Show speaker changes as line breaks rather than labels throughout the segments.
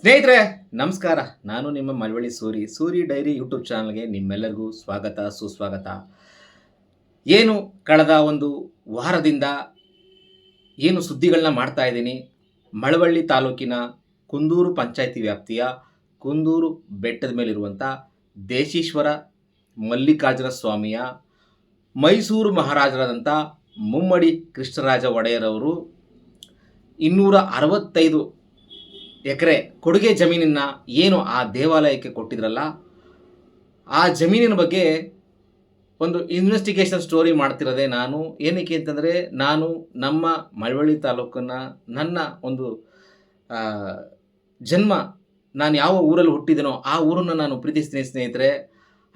ಸ್ನೇಹಿತರೆ ನಮಸ್ಕಾರ. ನಾನು ನಿಮ್ಮ ಮಳವಳ್ಳಿ ಸೂರಿ ಡೈರಿ ಯೂಟ್ಯೂಬ್ ಚಾನಲ್ಗೆ ನಿಮ್ಮೆಲ್ಲರಿಗೂ ಸ್ವಾಗತ ಸುಸ್ವಾಗತ. ಏನು ಕಳೆದ ಒಂದು ವಾರದಿಂದ ಏನು ಸುದ್ದಿಗಳನ್ನ ಮಾಡ್ತಾ ಇದ್ದೀನಿ, ಮಳವಳ್ಳಿ ತಾಲೂಕಿನ ಕುಂದೂರು ಪಂಚಾಯಿತಿ ವ್ಯಾಪ್ತಿಯ ಕುಂದೂರು ಬೆಟ್ಟದ ಮೇಲಿರುವಂಥ ದೇಶೀಶ್ವರ ಮಲ್ಲಿಕಾರ್ಜುನ ಸ್ವಾಮಿಯ ಮೈಸೂರು ಮಹಾರಾಜರಾದಂಥ ಮುಮ್ಮಡಿ ಕೃಷ್ಣರಾಜ ಒಡೆಯರವರು 265 ಎಕರೆ ಕೊಡುಗೆ ಜಮೀನನ್ನು ಏನು ಆ ದೇವಾಲಯಕ್ಕೆ ಕೊಟ್ಟಿದ್ರಲ್ಲ, ಆ ಜಮೀನಿನ ಬಗ್ಗೆ ಒಂದು ಇನ್ವೆಸ್ಟಿಗೇಷನ್ ಸ್ಟೋರಿ ಮಾಡ್ತಿರೋದೆ ನಾನು. ಏನಕ್ಕೆ ಅಂತಂದರೆ, ನಾನು ನಮ್ಮ ಮಳವಳ್ಳಿ ತಾಲೂಕನ್ನು ನನ್ನ ಒಂದು ಜನ್ಮ, ನಾನು ಯಾವ ಊರಲ್ಲಿ ಹುಟ್ಟಿದನೋ ಆ ಊರನ್ನು ನಾನು ಪ್ರೀತಿಸ್ತೀನಿ ಸ್ನೇಹಿತರೆ.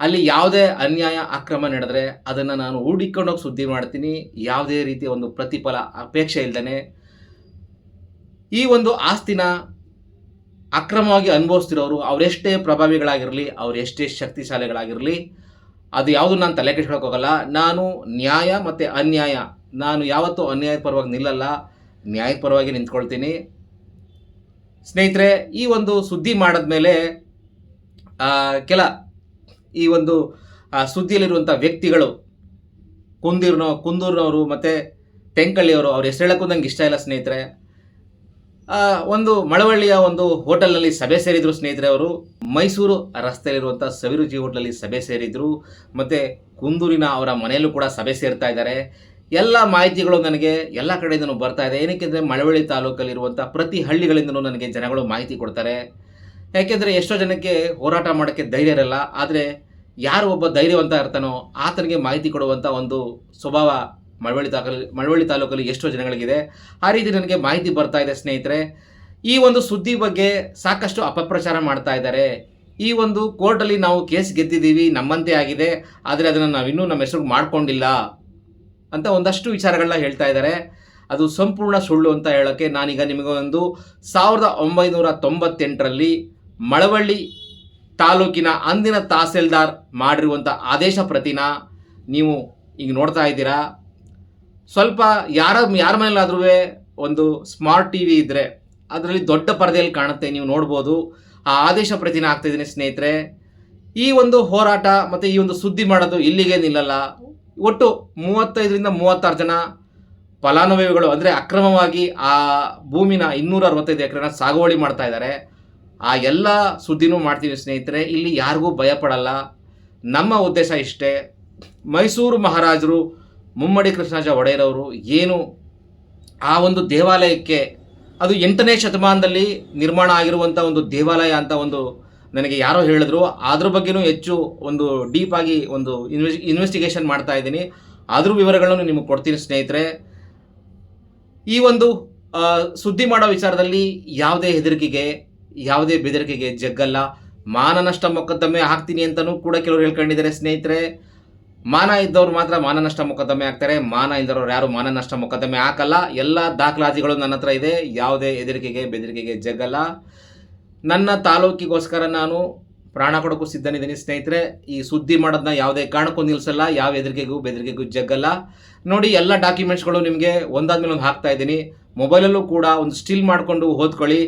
ಅಲ್ಲಿ ಯಾವುದೇ ಅನ್ಯಾಯ ಅಕ್ರಮ ನಡೆದರೆ ಅದನ್ನು ನಾನು ಹೂಡಿಕೊಂಡೋಗಿ ಸುದ್ದಿ ಮಾಡ್ತೀನಿ, ಯಾವುದೇ ರೀತಿಯ ಒಂದು ಪ್ರತಿಫಲ ಅಪೇಕ್ಷೆ ಇಲ್ದೇ. ಈ ಒಂದು ಆಸ್ತಿನ ಅಕ್ರಮವಾಗಿ ಅನುಭವಿಸ್ತಿರೋರು ಅವರೆಷ್ಟೇ ಪ್ರಭಾವಿಗಳಾಗಿರಲಿ, ಅವರೆಷ್ಟೇ ಶಕ್ತಿಶಾಲಿಗಳಾಗಿರಲಿ, ಅದು ಯಾವುದು ನಾನು ತಲೆ ಕೆಡಿಸ್ಕೊಳಕ್ಕೆ ಹೋಗಲ್ಲ. ನಾನು ನ್ಯಾಯ ಮತ್ತು ಅನ್ಯಾಯ, ನಾನು ಯಾವತ್ತೂ ಅನ್ಯಾಯದ ಪರವಾಗಿ ನಿಲ್ಲಲ್ಲ, ನ್ಯಾಯದ ಪರವಾಗಿ ನಿಂತ್ಕೊಳ್ತೀನಿ ಸ್ನೇಹಿತರೆ. ಈ ಒಂದು ಸುದ್ದಿ ಮಾಡಿದ್ಮೇಲೆ ಈ ಒಂದು ಸುದ್ದಿಯಲ್ಲಿರುವಂಥ ವ್ಯಕ್ತಿಗಳು ಕುಂದೂರಿನವರು ಮತ್ತು ತೆಂಕಳ್ಳಿಯವರು, ಅವ್ರ ಹೆಸರು ಹೇಳೋಕ್ಕೂ ನಂಗೆ ಇಷ್ಟ ಇಲ್ಲ ಸ್ನೇಹಿತರೆ. ಒಂದು ಮಳವಳ್ಳಿಯ ಒಂದು ಹೋಟೆಲ್ನಲ್ಲಿ ಸಭೆ ಸೇರಿದರು ಸ್ನೇಹಿತರೆ. ಅವರು ಮೈಸೂರು ರಸ್ತೆಯಲ್ಲಿರುವಂಥ ಸವಿರುಚಿ ಹೋಟೆಲಲ್ಲಿ ಸಭೆ ಸೇರಿದರು, ಮತ್ತು ಕುಂದೂರಿನ ಅವರ ಮನೆಯಲ್ಲೂ ಕೂಡ ಸಭೆ ಸೇರ್ತಾ ಇದ್ದಾರೆ. ಎಲ್ಲ ಮಾಹಿತಿಗಳು ನನಗೆ ಎಲ್ಲ ಕಡೆಯಿಂದನೂ ಬರ್ತಾ ಇದೆ. ಏನಕ್ಕೆ ಅಂದರೆ, ಮಳವಳ್ಳಿ ತಾಲೂಕಲ್ಲಿರುವಂಥ ಪ್ರತಿ ಹಳ್ಳಿಗಳಿಂದನೂ ನನಗೆ ಜನಗಳು ಮಾಹಿತಿ ಕೊಡ್ತಾರೆ. ಯಾಕೆಂದರೆ ಎಷ್ಟೋ ಜನಕ್ಕೆ ಹೋರಾಟ ಮಾಡೋಕ್ಕೆ ಧೈರ್ಯ ಇರಲ್ಲ, ಆದರೆ ಯಾರು ಒಬ್ಬ ಧೈರ್ಯವಂತ ಇರ್ತಾನೋ ಆತನಿಗೆ ಮಾಹಿತಿ ಕೊಡುವಂಥ ಒಂದು ಸ್ವಭಾವ ಮಳವಳ್ಳಿ ತಾಲೂಕಲ್ಲಿ ಎಷ್ಟೋ ಜನಗಳಿಗಿದೆ. ಆ ರೀತಿ ನನಗೆ ಮಾಹಿತಿ ಬರ್ತಾ ಇದೆ ಸ್ನೇಹಿತರೆ. ಈ ಒಂದು ಸುದ್ದಿ ಬಗ್ಗೆ ಸಾಕಷ್ಟು ಅಪಪ್ರಚಾರ ಮಾಡ್ತಾ ಇದ್ದಾರೆ. ಈ ಒಂದು ಕೋರ್ಟಲ್ಲಿ ನಾವು ಕೇಸ್ ಗೆದ್ದಿದ್ದೀವಿ, ನಮ್ಮಂತೆ ಆಗಿದೆ, ಆದರೆ ಅದನ್ನು ನಾವಿನ್ನೂ ನಮ್ಮ ಹೆಸರು ಮಾಡ್ಕೊಂಡಿಲ್ಲ ಅಂತ ಒಂದಷ್ಟು ವಿಚಾರಗಳನ್ನ ಹೇಳ್ತಾ ಇದ್ದಾರೆ. ಅದು ಸಂಪೂರ್ಣ ಸುಳ್ಳು ಅಂತ ಹೇಳೋಕ್ಕೆ ನಾನೀಗ ನಿಮಗೆ ಒಂದು 1998ರಲ್ಲಿ ಮಳವಳ್ಳಿ ತಾಲೂಕಿನ ಅಂದಿನ ತಹಸೀಲ್ದಾರ್ ಮಾಡಿರುವಂಥ ಆದೇಶ ಪ್ರತಿನ ನೀವು ಈಗ ನೋಡ್ತಾ ಇದ್ದೀರಾ. ಸ್ವಲ್ಪ ಯಾರ ಮನೇಲಾದ್ರೂ ಒಂದು ಸ್ಮಾರ್ಟ್ ಟಿ ವಿ ಇದ್ದರೆ ಅದರಲ್ಲಿ ದೊಡ್ಡ ಪರದೆಯಲ್ಲಿ ಕಾಣುತ್ತೆ, ನೀವು ನೋಡ್ಬೋದು. ಆ ಆದೇಶ ಪ್ರತಿನ ಆಗ್ತಾಯಿದ್ದೀನಿ ಸ್ನೇಹಿತರೆ. ಈ ಒಂದು ಹೋರಾಟ ಮತ್ತು ಈ ಒಂದು ಸುದ್ದಿ ಮಾಡೋದು ಇಲ್ಲಿಗೆ ನಿಲ್ಲಲ್ಲ. ಒಟ್ಟು 35ರಿಂದ 36 ಜನ ಫಲಾನುಭವಿಗಳು, ಅಂದರೆ ಅಕ್ರಮವಾಗಿ ಆ ಭೂಮಿನ 265 ಎಕರೆನ ಸಾಗುವಳಿ ಮಾಡ್ತಾ ಇದ್ದಾರೆ. ಆ ಎಲ್ಲ ಸುದ್ದಿನೂ ಮಾಡ್ತೀವಿ ಸ್ನೇಹಿತರೆ. ಇಲ್ಲಿ ಯಾರಿಗೂ ಭಯಪಡಲ್ಲ. ನಮ್ಮ ಉದ್ದೇಶ ಇಷ್ಟೇ, ಮೈಸೂರು ಮಹಾರಾಜರು ಮುಮ್ಮಡಿ ಕೃಷ್ಣರಾಜ ಒಡೆಯರವರು ಏನು ಆ ಒಂದು ದೇವಾಲಯಕ್ಕೆ, ಅದು 8ನೇ ಶತಮಾನದಲ್ಲಿ ನಿರ್ಮಾಣ ಆಗಿರುವಂಥ ಒಂದು ದೇವಾಲಯ ಅಂತ ಒಂದು ನನಗೆ ಯಾರೋ ಹೇಳಿದ್ರು. ಅದ್ರ ಬಗ್ಗೆನೂ ಹೆಚ್ಚು ಒಂದು ಡೀಪಾಗಿ ಒಂದು ಇನ್ವೆಸ್ಟಿಗೇಷನ್ ಮಾಡ್ತಾ ಇದ್ದೀನಿ. ಅದ್ರ ವಿವರಗಳನ್ನು ನಿಮಗೆ ಕೊಡ್ತೀನಿ ಸ್ನೇಹಿತರೆ. ಈ ಒಂದು ಸುದ್ದಿ ಮಾಡೋ ವಿಚಾರದಲ್ಲಿ ಯಾವುದೇ ಹೆದರಿಕೆಗೆ, ಯಾವುದೇ ಬೆದರಿಕೆಗೆ ಜಗ್ಗಲ್ಲ. ಮಾನನಷ್ಟ ಮೊಕದ್ದಮೆ ಹಾಕ್ತೀನಿ ಅಂತಲೂ ಕೂಡ ಕೆಲವರು ಹೇಳ್ಕೊಂಡಿದ್ದಾರೆ ಸ್ನೇಹಿತರೆ. ಮಾನ ಇದ್ದವ್ರು ಮಾತ್ರ ಮಾನನಷ್ಟ ಮೊಕದ್ದಮೆ ಹಾಕ್ತಾರೆ, ಮಾನ ಇದ್ದವ್ರು ಯಾರು ಮಾನನಷ್ಟ ಮೊಕದ್ದಮೆ ಹಾಕಲ್ಲ. ಎಲ್ಲ ದಾಖಲಾತಿಗಳು ನನ್ನ ಹತ್ರ ಇದೆ. ಯಾವುದೇ ಹೆದರಿಕೆಗೆ ಬೆದರಿಕೆಗೆ ಜಗ್ಗಲ್ಲ. ನನ್ನ ತಾಲೂಕಿಗೋಸ್ಕರ ನಾನು ಪ್ರಾಣ ಕೊಡೋಕ್ಕೂ ಸಿದ್ಧನಿದ್ದೀನಿ ಸ್ನೇಹಿತರೆ. ಈ ಸುದ್ದಿ ಮಾಡೋದನ್ನ ಯಾವುದೇ ಕಾರಣಕ್ಕೂ ನಿಲ್ಲಿಸಲ್ಲ, ಯಾವ ಹೆದರಿಕೆಗೂ ಬೆದರಿಕೆಗೂ ಜಗ್ಗಲ್ಲ. ನೋಡಿ, ಎಲ್ಲ ಡಾಕ್ಯುಮೆಂಟ್ಸ್ಗಳು ನಿಮಗೆ ಒಂದಾದ್ಮೇಲೆ ಒಂದು ಹಾಕ್ತಾ ಇದ್ದೀನಿ. ಮೊಬೈಲಲ್ಲೂ ಕೂಡ ಒಂದು ಸ್ಟಿಲ್ ಮಾಡಿಕೊಂಡು ಓದ್ಕೊಳ್ಳಿ.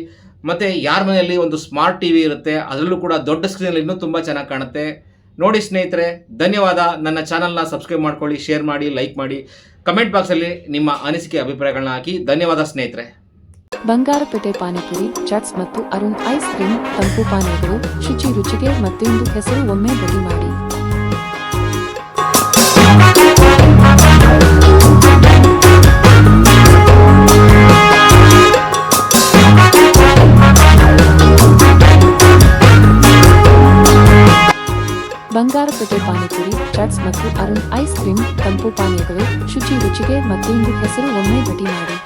ಮತ್ತು ಯಾರ ಮನೆಯಲ್ಲಿ ಒಂದು ಸ್ಮಾರ್ಟ್ ಟಿ ವಿ ಇರುತ್ತೆ ಅದರಲ್ಲೂ ಕೂಡ ದೊಡ್ಡ ಸ್ಕ್ರೀನಲ್ಲಿ ಇನ್ನೂ ತುಂಬ ಚೆನ್ನಾಗಿ ಕಾಣುತ್ತೆ. ನೋಡಿ ಸ್ನೇಹಿತರೆ, ಧನ್ಯವಾದ. ನನ್ನ ಚಾನಲ್ನ ಸಬ್ಸ್ಕ್ರೈಬ್ ಮಾಡ್ಕೊಳ್ಳಿ, ಶೇರ್ ಮಾಡಿ, ಲೈಕ್ ಮಾಡಿ, ಕಮೆಂಟ್ ಬಾಕ್ಸಲ್ಲಿ ನಿಮ್ಮ ಅನಿಸಿಕೆ ಅಭಿಪ್ರಾಯಗಳನ್ನ ಹಾಕಿ. ಧನ್ಯವಾದ ಸ್ನೇಹಿತರೆ.
ಬಂಗಾರಪೇಟೆ ಪಾನಿಪುರಿ, ಚಾಟ್ಸ್ ಮತ್ತು ಅರುಣ್ ಐಸ್ ಕ್ರೀಮ್ ತಂಪು ಪಾನೀಯಗಳು, ಶುಚಿ ರುಚಿಗೆ ಮತ್ತೊಂದು ಹೆಸರು, ಒಮ್ಮೆ ಭೇಟಿ ಮಾಡಿ. ಬಂಗಾರಪೇಟೆ ಪಾನಿಪುರಿ, ಚಾಟ್ಸ್ ಮತ್ತು ಅರುಣ್ ಐಸ್ ಕ್ರೀಮ್ ತಂಪು ಪಾನೀಯಗಳು, ಶುಚಿ ರುಚಿಗೆ ಮತ್ತೊಂದು ಹೆಸರು, ಒಮ್ಮೆ ಭೇಟಿ ಮಾಡಿ.